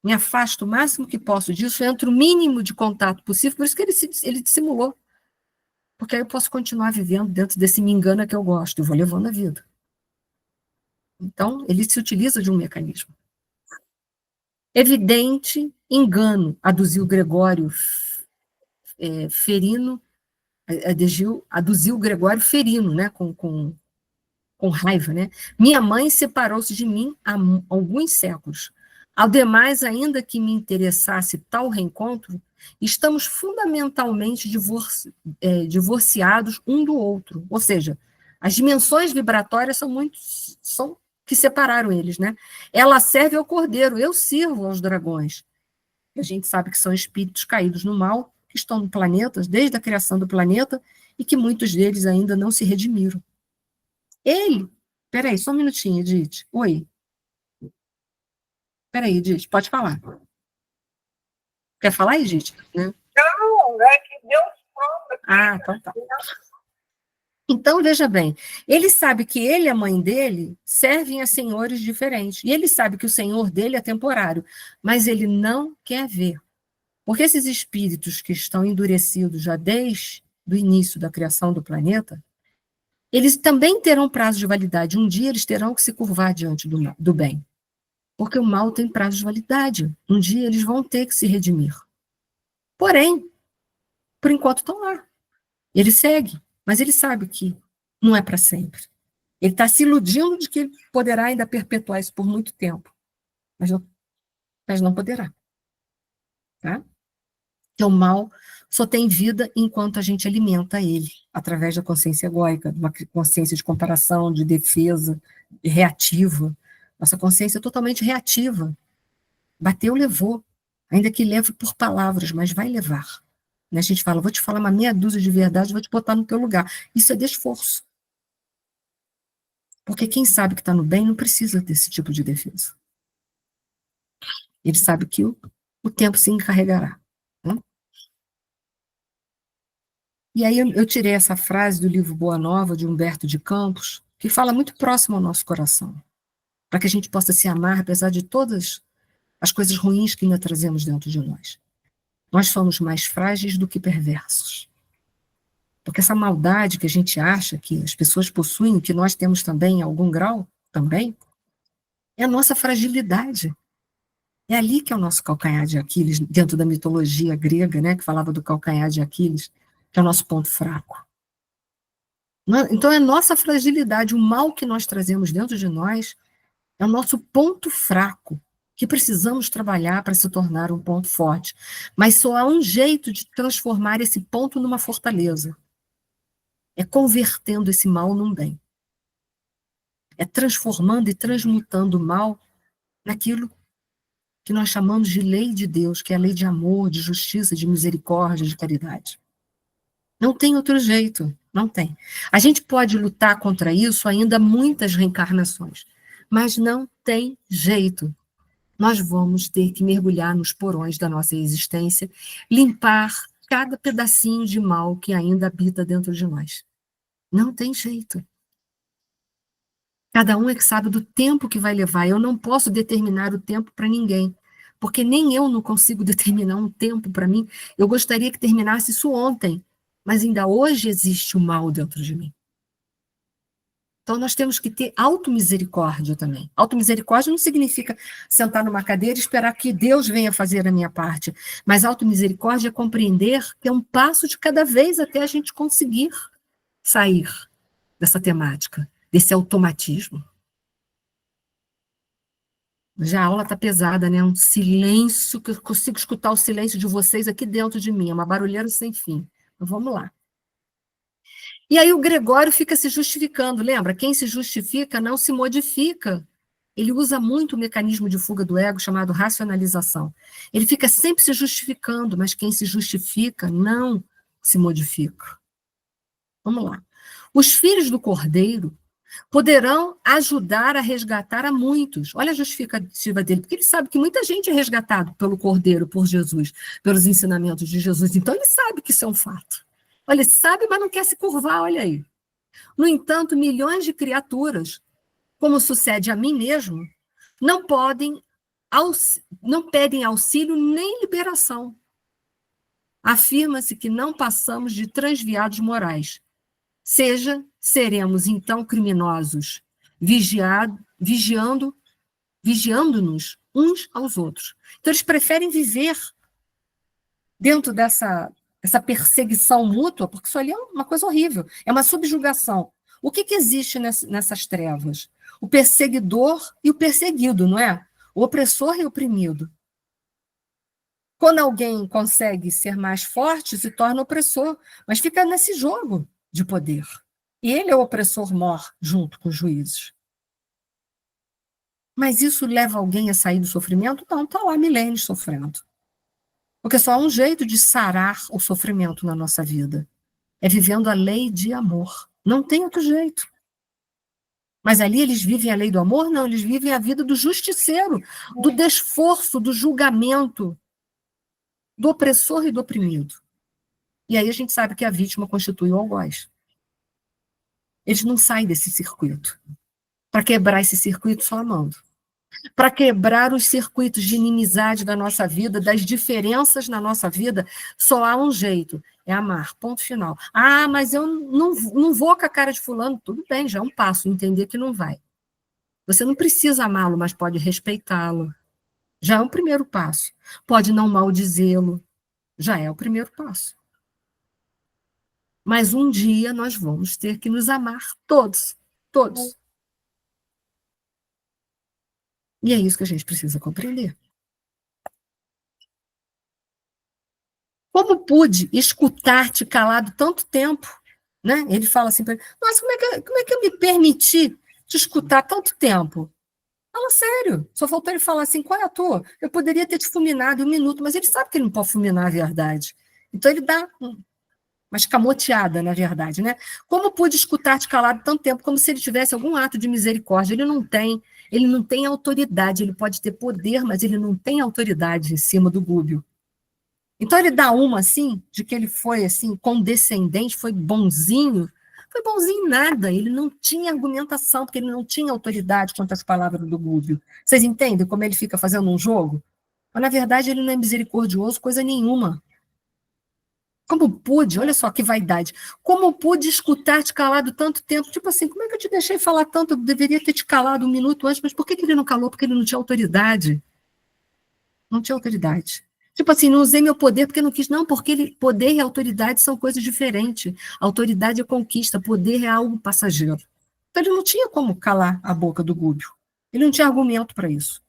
Me afasto o máximo que posso disso, entro o mínimo de contato possível, por isso que ele dissimulou. Porque aí eu posso continuar vivendo dentro desse me engana que eu gosto, eu vou levando a vida. Então, ele se utiliza de um mecanismo. Evidente engano, aduziu Gregório Ferino, aduziu Gregório ferindo, né, com raiva, né? Minha mãe separou-se de mim há alguns séculos. Ao demais, ainda que me interessasse tal reencontro, estamos fundamentalmente divorciados um do outro. Ou seja, as dimensões vibratórias são que separaram eles, né? Ela serve ao cordeiro, eu sirvo aos dragões. A gente sabe que são espíritos caídos no mal, que estão no planeta, desde a criação do planeta, e que muitos deles ainda não se redimiram. Ele, peraí, só um minutinho, Edith. Oi. Peraí, Edith, pode falar. Quer falar, Edith? Né? Não, é que Deus fala. Então tá. Então, veja bem, ele sabe que ele e a mãe dele servem a senhores diferentes, e ele sabe que o senhor dele é temporário, mas ele não quer ver. Porque esses espíritos que estão endurecidos já desde o início da criação do planeta, eles também terão prazo de validade. Um dia eles terão que se curvar diante do bem. Porque o mal tem prazo de validade. Um dia eles vão ter que se redimir. Porém, por enquanto estão lá. Ele segue, mas ele sabe que não é para sempre. Ele está se iludindo de que ele poderá ainda perpetuar isso por muito tempo. Mas não poderá. Tá? Que o mal só tem vida enquanto a gente alimenta ele, através da consciência egóica, de uma consciência de comparação, de defesa, de reativa. Nossa consciência é totalmente reativa. Bateu, levou. Ainda que leve por palavras, mas vai levar. Né? A gente fala, vou te falar uma meia dúzia de verdade, vou te botar no teu lugar. Isso é desforço. Porque quem sabe que está no bem não precisa desse tipo de defesa. Ele sabe que o tempo se encarregará. Né? E aí eu tirei essa frase do livro Boa Nova, de Humberto de Campos, que fala muito próximo ao nosso coração, para que a gente possa se amar, apesar de todas as coisas ruins que ainda trazemos dentro de nós. Nós somos mais frágeis do que perversos. Porque essa maldade que a gente acha que as pessoas possuem, que nós temos também em algum grau, também, é a nossa fragilidade. É ali que é o nosso calcanhar de Aquiles, dentro da mitologia grega, né, que falava do calcanhar de Aquiles, que é o nosso ponto fraco. Então é a nossa fragilidade, o mal que nós trazemos dentro de nós, é o nosso ponto fraco, que precisamos trabalhar para se tornar um ponto forte. Mas só há um jeito de transformar esse ponto numa fortaleza. É convertendo esse mal num bem. É transformando e transmutando o mal naquilo que nós chamamos de lei de Deus, que é a lei de amor, de justiça, de misericórdia, de caridade. Não tem outro jeito, não tem. A gente pode lutar contra isso ainda muitas reencarnações, mas não tem jeito. Nós vamos ter que mergulhar nos porões da nossa existência, limpar cada pedacinho de mal que ainda habita dentro de nós. Não tem jeito. Cada um é que sabe do tempo que vai levar. Eu não posso determinar o tempo para ninguém, porque nem eu não consigo determinar um tempo para mim. Eu gostaria que terminasse isso ontem, mas ainda hoje existe o mal dentro de mim. Então nós temos que ter automisericórdia também. Automisericórdia não significa sentar numa cadeira e esperar que Deus venha fazer a minha parte, mas automisericórdia é compreender que é um passo de cada vez até a gente conseguir sair dessa temática, desse automatismo. Já a aula está pesada, né? Um silêncio, que eu consigo escutar o silêncio de vocês aqui dentro de mim, é uma barulheira sem fim. Então, vamos lá. E aí o Gregório fica se justificando, lembra? Quem se justifica não se modifica. Ele usa muito o mecanismo de fuga do ego chamado racionalização. Ele fica sempre se justificando, mas quem se justifica não se modifica. Vamos lá. Os filhos do Cordeiro poderão ajudar a resgatar a muitos. Olha a justificativa dele, porque ele sabe que muita gente é resgatado pelo Cordeiro, por Jesus, pelos ensinamentos de Jesus. Então ele sabe que isso é um fato. Olha, ele sabe, mas não quer se curvar, olha aí. No entanto, milhões de criaturas, como sucede a mim mesmo, não pedem auxílio nem liberação. Afirma-se que não passamos de transviados morais. Seremos então criminosos, vigiando-nos uns aos outros. Então, eles preferem viver dentro dessa essa perseguição mútua, porque isso ali é uma coisa horrível, é uma subjugação. O que existe nessas trevas? O perseguidor e o perseguido, não é? O opressor e o oprimido. Quando alguém consegue ser mais forte, se torna opressor, mas fica nesse jogo de poder. E ele é o opressor mor, junto com os juízes. Mas isso leva alguém a sair do sofrimento? Não, está lá milênios sofrendo. Porque só há um jeito de sarar o sofrimento na nossa vida. É vivendo a lei de amor. Não tem outro jeito. Mas ali eles vivem a lei do amor? Não, eles vivem a vida do justiceiro, do desforço, do julgamento, do opressor e do oprimido. E aí a gente sabe que a vítima constitui o algoz. Eles não saem desse circuito. Para quebrar esse circuito, só amando. Para quebrar os circuitos de inimizade da nossa vida, das diferenças na nossa vida, só há um jeito, é amar, ponto final. Ah, mas eu não vou com a cara de fulano, tudo bem, já é um passo, entender que não vai. Você não precisa amá-lo, mas pode respeitá-lo. Já é um primeiro passo. Pode não maldizê-lo, já é o primeiro passo. Mas um dia nós vamos ter que nos amar todos, todos. E é isso que a gente precisa compreender. Como pude escutar-te calado tanto tempo? Né? Ele fala assim para ele, nossa, como é que eu me permiti te escutar tanto tempo? Fala sério, só faltou ele falar assim, qual é a tua? Eu poderia ter te fulminado em 1 minuto, mas ele sabe que ele não pode fulminar a verdade. Então ele dá uma escamoteada, na verdade, né? Como pude escutar-te calado tanto tempo, como se ele tivesse algum ato de misericórdia? Ele não tem autoridade, ele pode ter poder, mas ele não tem autoridade em cima do Gúbio. Então ele dá uma assim, de que ele foi assim, condescendente, foi bonzinho nada, ele não tinha argumentação, porque ele não tinha autoridade contra as palavras do Gúbio. Vocês entendem como ele fica fazendo um jogo? Mas na verdade ele não é misericordioso, coisa nenhuma. Como pude, olha só que vaidade, como pude escutar-te calado tanto tempo? Tipo assim, como é que eu te deixei falar tanto? Eu deveria ter te calado 1 minuto antes, mas por que ele não calou? Porque ele não tinha autoridade. Não tinha autoridade. Tipo assim, não usei meu poder porque não quis. Não, porque poder e autoridade são coisas diferentes. Autoridade é conquista, poder é algo passageiro. Então ele não tinha como calar a boca do Gúbio. Ele não tinha argumento para isso.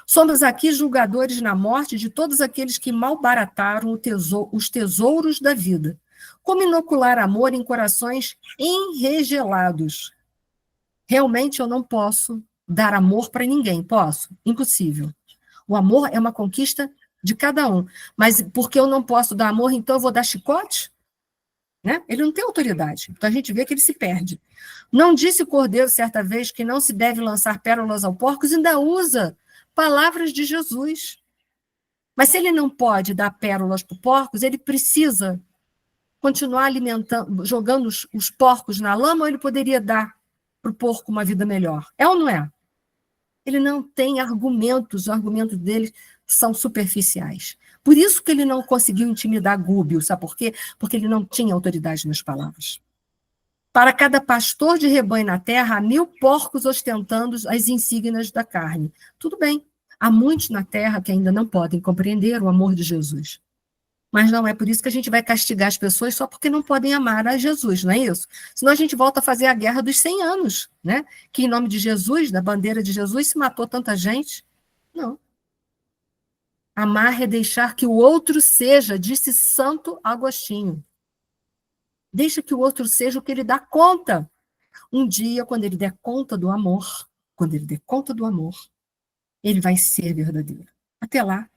Somos aqui julgadores na morte de todos aqueles que malbarataram os tesouros da vida. Como inocular amor em corações enregelados? Realmente eu não posso dar amor para ninguém, posso? Impossível. O amor é uma conquista de cada um. Mas porque eu não posso dar amor, então eu vou dar chicote? Né? Ele não tem autoridade. Então a gente vê que ele se perde. Não disse o Cordeiro certa vez que não se deve lançar pérolas ao porcos, ainda usa palavras de Jesus. Mas se ele não pode dar pérolas para os porcos, ele precisa continuar alimentando, jogando os porcos na lama, ou ele poderia dar para o porco uma vida melhor? É ou não é? Ele não tem argumentos, os argumentos dele são superficiais. Por isso que ele não conseguiu intimidar Gúbio, sabe por quê? Porque ele não tinha autoridade nas palavras. Para cada pastor de rebanho na terra, há 1000 porcos ostentando as insígnias da carne. Tudo bem, há muitos na terra que ainda não podem compreender o amor de Jesus. Mas não é por isso que a gente vai castigar as pessoas só porque não podem amar a Jesus, não é isso? Senão a gente volta a fazer a guerra dos 100 anos, né? Que em nome de Jesus, da bandeira de Jesus, se matou tanta gente. Não. Amar é deixar que o outro seja, disse Santo Agostinho. Deixa que o outro seja o que ele dá conta. Um dia, quando ele der conta do amor, ele vai ser verdadeiro. Até lá,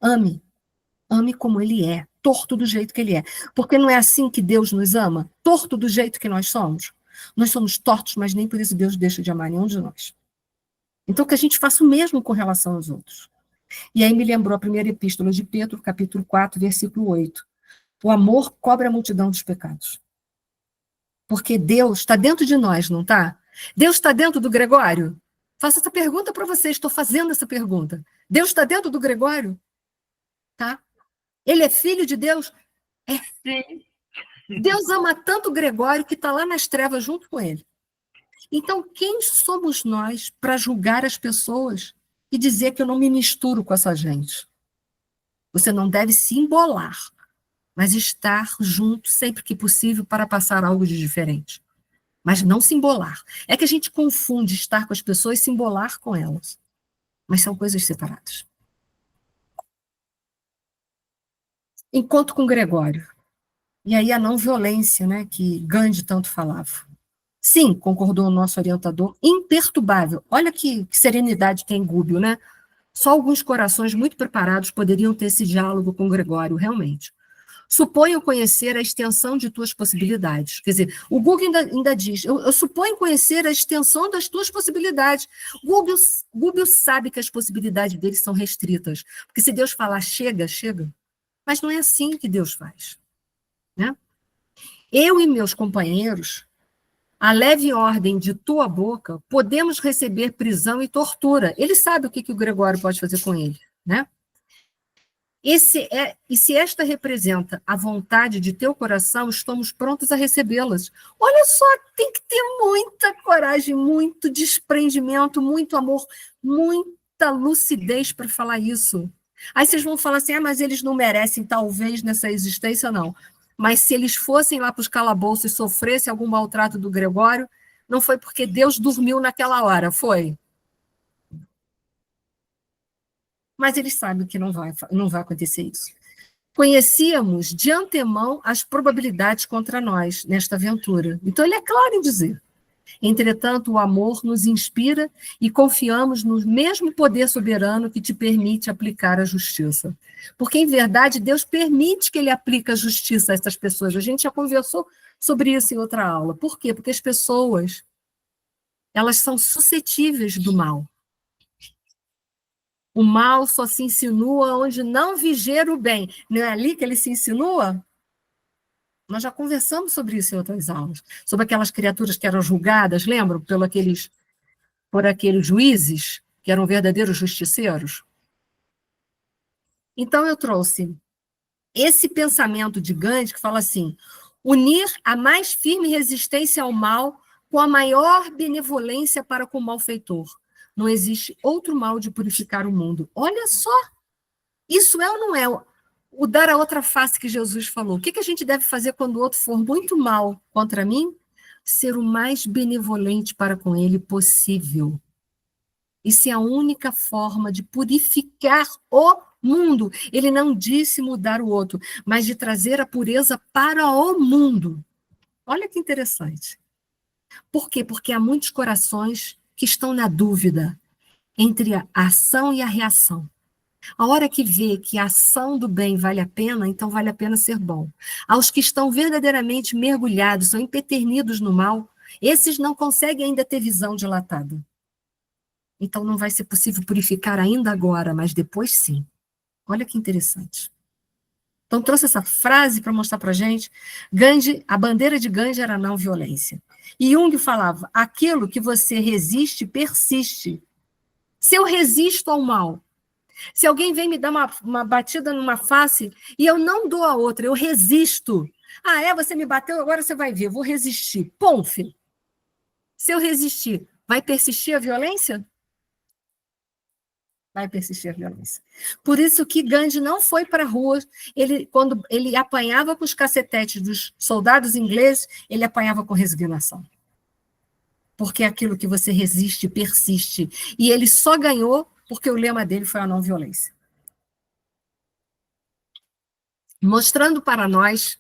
ame. Ame como ele é, torto do jeito que ele é. Porque não é assim que Deus nos ama? Torto do jeito que nós somos? Nós somos tortos, mas nem por isso Deus deixa de amar nenhum de nós. Então, que a gente faça o mesmo com relação aos outros. E aí me lembrou a primeira epístola de Pedro, capítulo 4, versículo 8. O amor cobre a multidão dos pecados. Porque Deus está dentro de nós, não está? Deus está dentro do Gregório? Faço essa pergunta para vocês, estou fazendo essa pergunta. Deus está dentro do Gregório? Tá? Ele é filho de Deus? É. Sim. Deus ama tanto o Gregório que está lá nas trevas junto com ele. Então, quem somos nós para julgar as pessoas e dizer que eu não me misturo com essa gente? Você não deve se embolar mas estar junto sempre que possível para passar algo de diferente. Mas não se embolar. É que a gente confunde estar com as pessoas e se embolar com elas. Mas são coisas separadas. Encontro com Gregório. E aí a não violência, né, que Gandhi tanto falava. Sim, concordou o nosso orientador, imperturbável. Olha que serenidade tem Gúbio, né? Só alguns corações muito preparados poderiam ter esse diálogo com Gregório, realmente. Suponho conhecer a extensão de tuas possibilidades. Quer dizer, o Google ainda diz, eu suponho conhecer a extensão das tuas possibilidades. Google sabe que as possibilidades dele são restritas. Porque se Deus falar chega, chega. Mas não é assim que Deus faz. Né? Eu e meus companheiros, a leve ordem de tua boca, podemos receber prisão e tortura. Ele sabe o que o Gregório pode fazer com ele. Né? E se esta representa a vontade de teu coração, estamos prontos a recebê-las. Olha só, tem que ter muita coragem, muito desprendimento, muito amor, muita lucidez para falar isso. Aí vocês vão falar assim, mas eles não merecem, talvez, nessa existência, não. Mas se eles fossem lá para os calabouços e sofressem algum maltrato do Gregório, não foi porque Deus dormiu naquela hora, foi. Mas eles sabem que não vai acontecer isso. Conhecíamos de antemão as probabilidades contra nós nesta aventura. Então, ele é claro em dizer. Entretanto, o amor nos inspira e confiamos no mesmo poder soberano que te permite aplicar a justiça. Porque, em verdade, Deus permite que ele aplique a justiça a essas pessoas. A gente já conversou sobre isso em outra aula. Por quê? Porque as pessoas, elas são suscetíveis do mal. O mal só se insinua onde não viger o bem. Não é ali que ele se insinua? Nós já conversamos sobre isso em outras aulas. Sobre aquelas criaturas que eram julgadas, lembram? Por aqueles juízes, que eram verdadeiros justiceiros. Então, eu trouxe esse pensamento de Gandhi, que fala assim, unir a mais firme resistência ao mal com a maior benevolência para com o malfeitor. Não existe outro mal de purificar o mundo. Olha só, isso é ou não é o dar a outra face que Jesus falou? O que a gente deve fazer quando o outro for muito mal contra mim? Ser o mais benevolente para com ele possível. Isso é a única forma de purificar o mundo. Ele não disse mudar o outro, mas de trazer a pureza para o mundo. Olha que interessante. Por quê? Porque há muitos corações que estão na dúvida entre a ação e a reação. A hora que vê que a ação do bem vale a pena, então vale a pena ser bom. Aos que estão verdadeiramente mergulhados, são empeternidos no mal, esses não conseguem ainda ter visão dilatada. Então não vai ser possível purificar ainda agora, mas depois sim. Olha que interessante. Então trouxe essa frase para mostrar para a gente. Gandhi, a bandeira de Gandhi era a não violência. E Jung falava, aquilo que você resiste, persiste. Se eu resisto ao mal, se alguém vem me dar uma batida numa face e eu não dou a outra, eu resisto. Você me bateu, agora você vai ver, eu vou resistir. Ponf. Se eu resistir, vai persistir a violência? Vai persistir a violência. Por isso que Gandhi não foi para a rua, quando ele apanhava com os cacetetes dos soldados ingleses, ele apanhava com resignação. Porque é aquilo que você resiste, persiste. E ele só ganhou porque o lema dele foi a não violência. Mostrando para nós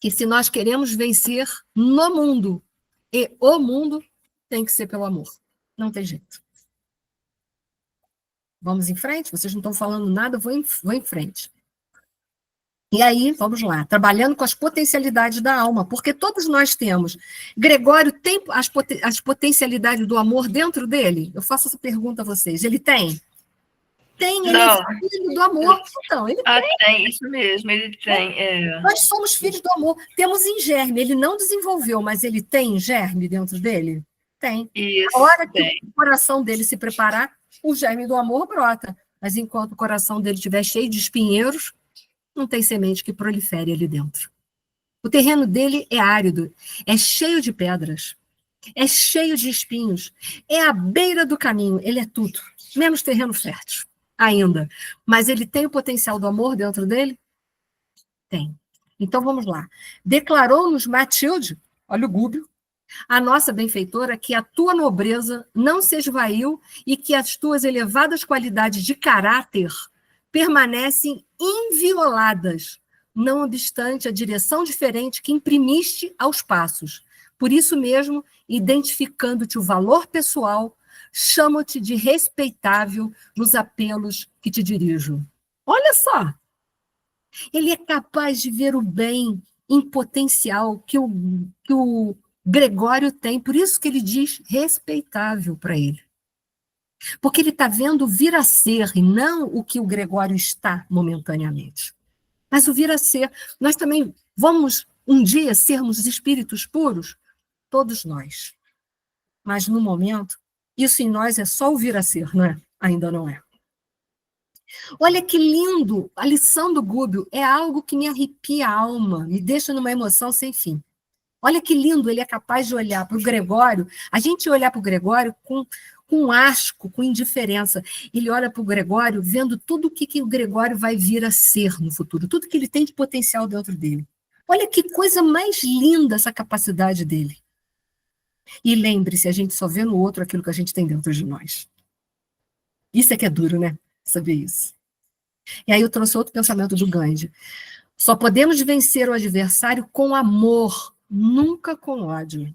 que se nós queremos vencer no mundo, e o mundo tem que ser pelo amor. Não tem jeito. Vamos em frente? Vocês não estão falando nada, vou em frente. E aí, vamos lá, trabalhando com as potencialidades da alma, porque todos nós temos. Gregório tem as potencialidades do amor dentro dele? Eu faço essa pergunta a vocês. Ele tem? Tem, ele é filho do amor. Então, ele tem. Tem, isso mesmo, ele tem. Nós somos filhos do amor. Temos em germe, ele não desenvolveu, mas ele tem germe dentro dele? Tem. Isso, A hora que o coração dele se preparar, o germe do amor brota. Mas enquanto o coração dele estiver cheio de espinheiros, não tem semente que prolifere ali dentro. O terreno dele é árido, é cheio de pedras, é cheio de espinhos, é à beira do caminho, ele é tudo, menos terreno fértil, ainda. Mas ele tem o potencial do amor dentro dele? Tem. Então, vamos lá. Declarou-nos Matilde, olha o Gúbio, a nossa benfeitora, que a tua nobreza não se esvaiu e que as tuas elevadas qualidades de caráter permanecem invioladas, não obstante a direção diferente que imprimiste aos passos. Por isso mesmo, identificando-te o valor pessoal, chamo-te de respeitável nos apelos que te dirijo. Olha só! Ele é capaz de ver o bem em potencial que o Gregório tem, por isso que ele diz respeitável para ele. Porque ele está vendo o vir a ser, e não o que o Gregório está momentaneamente. Mas o vir a ser, nós também vamos um dia sermos espíritos puros? Todos nós. Mas no momento, isso em nós é só o vir a ser, não é? Ainda não é. Olha que lindo, a lição do Gúbio é algo que me arrepia a alma, me deixa numa emoção sem fim. Olha que lindo, ele é capaz de olhar para o Gregório, a gente olhar para o Gregório com asco, com indiferença. Ele olha para o Gregório vendo tudo o que o Gregório vai vir a ser no futuro, tudo que ele tem de potencial dentro dele. Olha que coisa mais linda essa capacidade dele. E lembre-se, a gente só vê no outro aquilo que a gente tem dentro de nós. Isso é que é duro, né? Saber isso. E aí eu trouxe outro pensamento do Gandhi. Só podemos vencer o adversário com amor, nunca com ódio.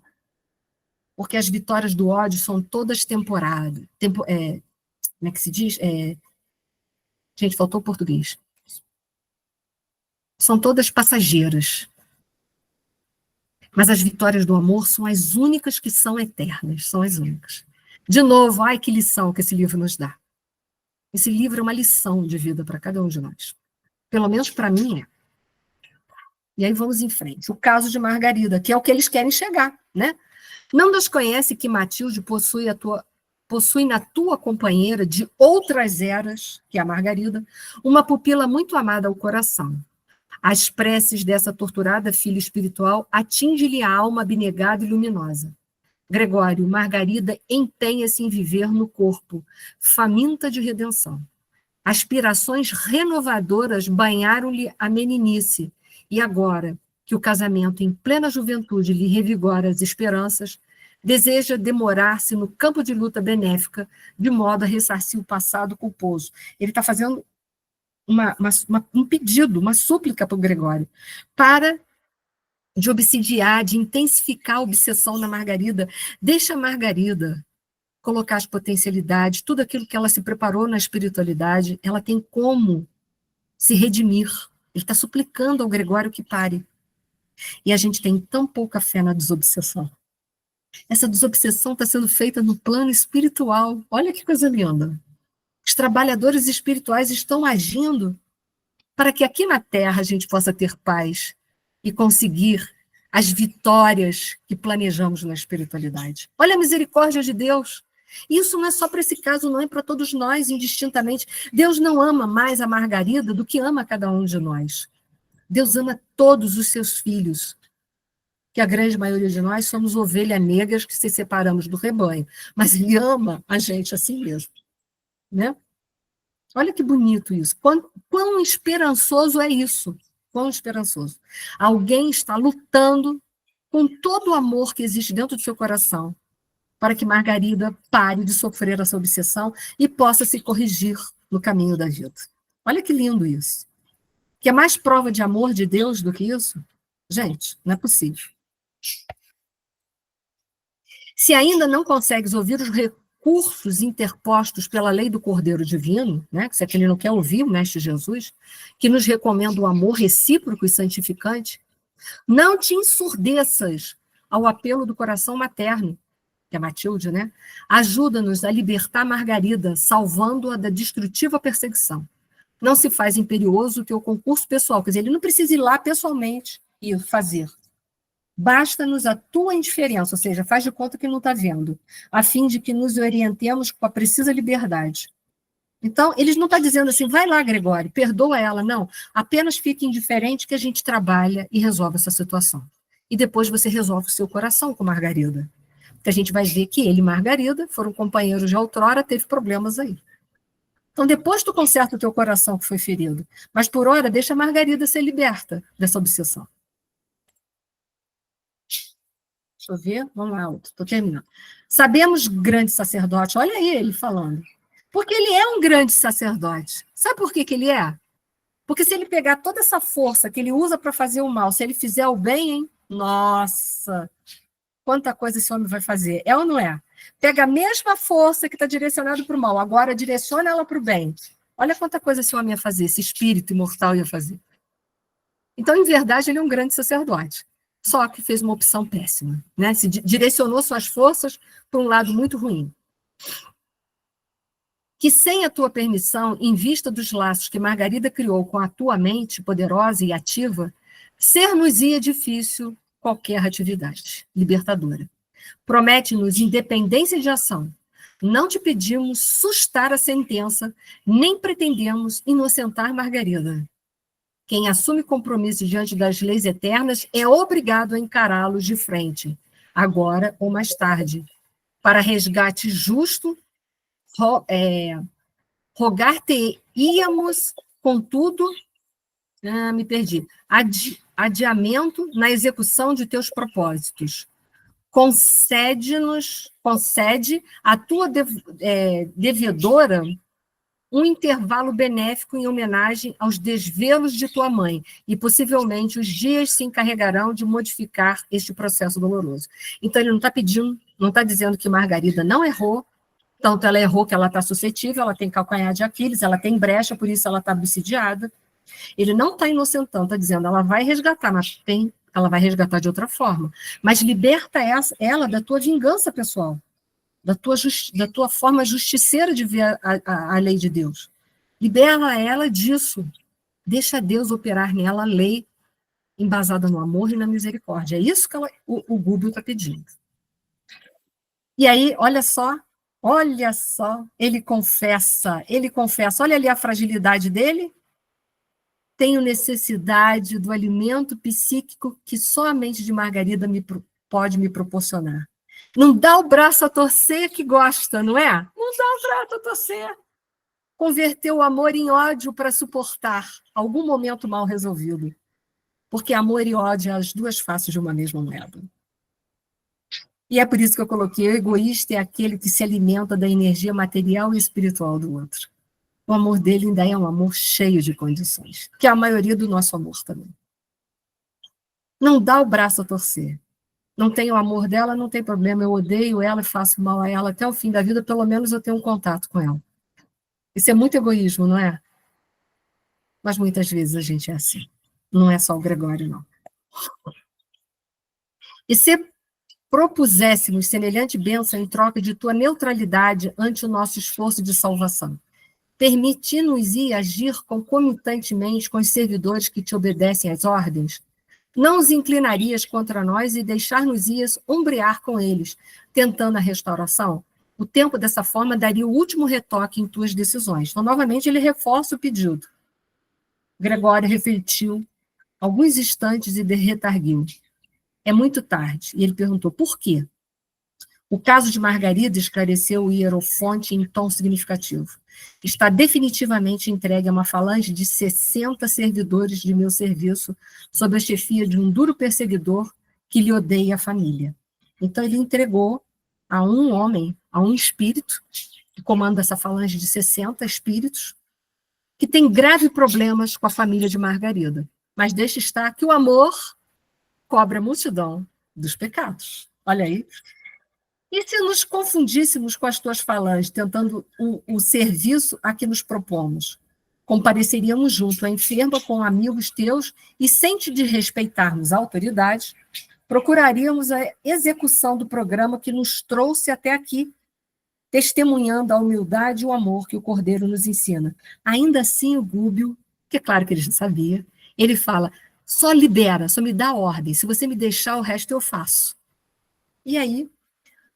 Porque as vitórias do ódio são todas temporárias. Como é que se diz? Gente, faltou o português. São todas passageiras. Mas as vitórias do amor são as únicas que são eternas, são as únicas. De novo, ai que lição que esse livro nos dá. Esse livro é uma lição de vida para cada um de nós. Pelo menos para mim é. E aí vamos em frente. O caso de Margarida, que é o que eles querem chegar, né? Não desconhece que Matilde possui na tua companheira de outras eras, que é a Margarida, uma pupila muito amada ao coração. As preces dessa torturada filha espiritual atingem-lhe a alma abnegada e luminosa. Gregório, Margarida empenha-se em viver no corpo, faminta de redenção. Aspirações renovadoras banharam-lhe a meninice, e agora que o casamento em plena juventude lhe revigora as esperanças, deseja demorar-se no campo de luta benéfica, de modo a ressarcir o passado culposo. Ele está fazendo um pedido, uma súplica para o Gregório, de obsidiar, de intensificar a obsessão na Margarida. Deixa a Margarida colocar as potencialidades, tudo aquilo que ela se preparou na espiritualidade, ela tem como se redimir. Ele está suplicando ao Gregório que pare. E a gente tem tão pouca fé na desobsessão. Essa desobsessão está sendo feita no plano espiritual. Olha que coisa linda. Os trabalhadores espirituais estão agindo para que aqui na Terra a gente possa ter paz e conseguir as vitórias que planejamos na espiritualidade. Olha a misericórdia de Deus. Isso não é só para esse caso, não é para todos nós, indistintamente. Deus não ama mais a Margarida do que ama cada um de nós. Deus ama todos os seus filhos, que a grande maioria de nós somos ovelhas negras que se separamos do rebanho, mas Ele ama a gente assim mesmo. Né? Olha que bonito isso. Quão esperançoso é isso. Quão esperançoso. Alguém está lutando com todo o amor que existe dentro do seu coração para que Margarida pare de sofrer essa obsessão e possa se corrigir no caminho da vida. Olha que lindo isso. Que é mais prova de amor de Deus do que isso? Gente, não é possível. Se ainda não consegues ouvir os recursos interpostos pela lei do Cordeiro Divino, né, que se aquele não quer ouvir o Mestre Jesus, que nos recomenda o amor recíproco e santificante, não te ensurdeças ao apelo do coração materno, que é Matilde, né? Ajuda-nos a libertar Margarida, salvando-a da destrutiva perseguição. Não se faz imperioso o teu concurso pessoal, quer dizer, ele não precisa ir lá pessoalmente e fazer. Basta-nos a tua indiferença, ou seja, faz de conta que não está vendo, a fim de que nos orientemos com a precisa liberdade. Então, eles não estão dizendo assim, vai lá, Gregório, perdoa ela, não. Apenas fique indiferente que a gente trabalha e resolve essa situação. E depois você resolve o seu coração com Margarida. Porque a gente vai ver que ele e Margarida foram companheiros de outrora, teve problemas aí. Então, depois tu conserta o teu coração que foi ferido. Mas, por hora, deixa a Margarida ser liberta dessa obsessão. Deixa eu ver. Vamos lá, estou terminando. Sabemos grande sacerdote. Olha aí ele falando. Porque ele é um grande sacerdote. Sabe por que ele é? Porque se ele pegar toda essa força que ele usa para fazer o mal, se ele fizer o bem, hein? Nossa! Quanta coisa esse homem vai fazer. É ou não é? Pega a mesma força que está direcionada para o mal, agora direciona ela para o bem. Olha quanta coisa esse homem ia fazer, esse espírito imortal ia fazer. Então, em verdade, ele é um grande sacerdote. Só que fez uma opção péssima, né? Se direcionou suas forças para um lado muito ruim. Que sem a tua permissão, em vista dos laços que Margarida criou com a tua mente poderosa e ativa, ser-nos-ia difícil qualquer atividade libertadora. Promete-nos independência de ação. Não te pedimos sustar a sentença, nem pretendemos inocentar Margarida. Quem assume compromisso diante das leis eternas é obrigado a encará-los de frente, agora ou mais tarde. Para resgate justo, rogar-te-íamos, contudo, me perdi, adiamento na execução de teus propósitos. Concede à tua devedora um intervalo benéfico em homenagem aos desvelos de tua mãe, e possivelmente os dias se encarregarão de modificar este processo doloroso. Então, ele não está pedindo, não está dizendo que Margarida não errou, tanto ela errou que ela está suscetível, ela tem calcanhar de Aquiles, ela tem brecha, por isso ela está obsidiada. Ele não está inocentando, está dizendo, ela vai resgatar, mas ela vai resgatar de outra forma. Mas liberta ela da tua vingança pessoal, da tua forma justiceira de ver a lei de Deus. Libera ela disso. Deixa Deus operar nela a lei embasada no amor e na misericórdia. É isso que o Gúbio está pedindo. E aí, olha só, ele confessa, olha ali a fragilidade dele. Tenho necessidade do alimento psíquico que só a mente de Margarida pode me proporcionar. Não dá o braço a torcer que gosta, não é? Não dá o braço a torcer. Converteu o amor em ódio para suportar algum momento mal resolvido. Porque amor e ódio são as duas faces de uma mesma moeda. E é por isso que eu coloquei: o egoísta é aquele que se alimenta da energia material e espiritual do outro. O amor dele ainda é um amor cheio de condições, que é a maioria do nosso amor também. Não dá o braço a torcer. Não tenho o amor dela, não tem problema, eu odeio ela e faço mal a ela até o fim da vida, pelo menos eu tenho um contato com ela. Isso é muito egoísmo, não é? Mas muitas vezes a gente é assim. Não é só o Gregório, não. E se propuséssemos semelhante bênção em troca de tua neutralidade ante o nosso esforço de salvação, permitindo-nos agir concomitantemente com os servidores que te obedecem às ordens, não os inclinarias contra nós e deixar-nos-ias ombrear com eles, tentando a restauração? O tempo, dessa forma, daria o último retoque em tuas decisões. Então, novamente, ele reforça o pedido. Gregório refletiu alguns instantes e retarguiu. É muito tarde. E ele perguntou, por quê? O caso de Margarida, esclareceu o hierofonte em tom significativo. Está definitivamente entregue a uma falange de 60 servidores de meu serviço, sob a chefia de um duro perseguidor que lhe odeia a família. Então, ele entregou a um homem, a um espírito, que comanda essa falange de 60 espíritos, que tem graves problemas com a família de Margarida. Mas deixa estar que o amor cobre a multidão dos pecados. Olha aí. E se nos confundíssemos com as tuas falanges, tentando o serviço a que nos propomos? Compareceríamos junto à enferma com amigos teus e, sem te desrespeitarmos a autoridade, procuraríamos a execução do programa que nos trouxe até aqui, testemunhando a humildade e o amor que o Cordeiro nos ensina. Ainda assim, o Gúbio, que é claro que ele já sabia, ele fala, só libera, só me dá ordem, se você me deixar, o resto eu faço. E aí,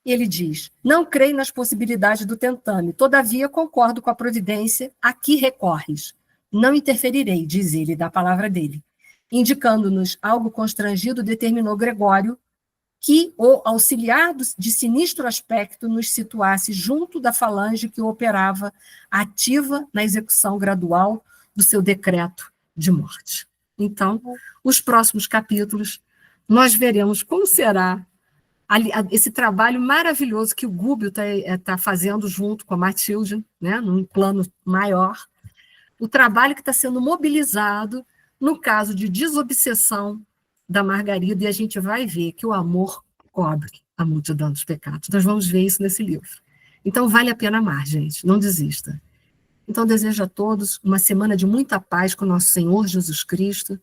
ele diz, não creio nas possibilidades do tentame, todavia concordo com a providência a que recorres. Não interferirei, diz ele, da palavra dele. Indicando-nos algo constrangido, determinou Gregório que o auxiliar de sinistro aspecto nos situasse junto da falange que operava ativa na execução gradual do seu decreto de morte. Então, os próximos capítulos, nós veremos como será esse trabalho maravilhoso que o Gubbio está fazendo junto com a Matilde, né, num plano maior, o trabalho que está sendo mobilizado no caso de desobsessão da Margarida, e a gente vai ver que o amor cobre a multidão dos pecados. Nós vamos ver isso nesse livro. Então, vale a pena amar, gente, não desista. Então, desejo a todos uma semana de muita paz com o nosso Senhor Jesus Cristo,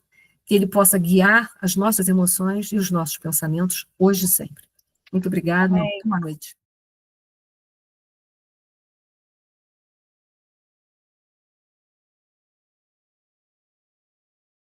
que Ele possa guiar as nossas emoções e os nossos pensamentos hoje e sempre. Muito obrigada, boa noite.